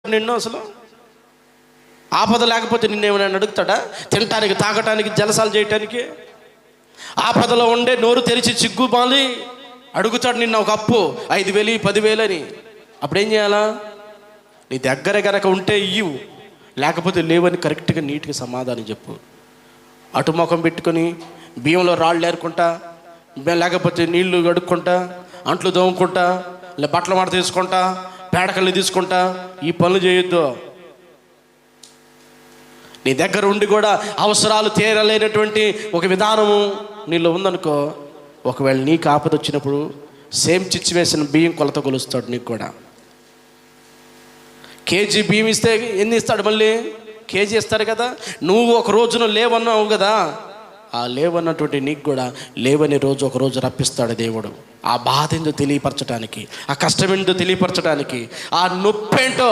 నిన్ను అసలు ఆపద లేకపోతే నిన్నేమైనా అడుగుతాడా? తినటానికి, తాగటానికి, జలసాలు చేయటానికి. ఆపదలో ఉండే నోరు తెరిచి చిగ్గుమాలి అడుగుతాడు నిన్న ఒక అప్పు 5,000 10,000 అని. అప్పుడేం చేయాలా? నీ దగ్గర గనక ఉంటే ఇయ్యు, లేకపోతే లేవని కరెక్ట్గా నీట్గా సమాధానం చెప్పు. అటు ముఖం పెట్టుకొని బియ్యంలో రాళ్ళు ఏరుకుంటా, లేకపోతే నీళ్లు కడుక్కుంటా, అంట్లు దోముకుంటా, బట్టలు మాట తీసుకుంటా, పేడకల్ని తీసుకుంటా, ఈ పనులు చేయొద్దు. నీ దగ్గర ఉండి కూడా అవసరాలు తీరలేనటువంటి ఒక విధానము నీలో ఉందనుకో, ఒకవేళ నీకు ఆపద వచ్చినప్పుడు సేమ్ చిచ్చి వేసిన బియ్యం కొలత కొలుస్తాడు నీకు కూడా. కేజీ బియ్యం ఇస్తే ఎన్ని ఇస్తాడు? మళ్ళీ కేజీ ఇస్తాడు కదా. నువ్వు ఒక రోజున లేవన్నావు కదా, ఆ లేవన్నటువంటి నీకు కూడా లేవని రోజు ఒక రోజు రప్పిస్తాడు దేవుడు. ఆ బాధ ఏందో తెలియపరచడానికి, ఆ కష్టం ఏందో తెలియపరచడానికి, ఆ నొప్పి ఏంటో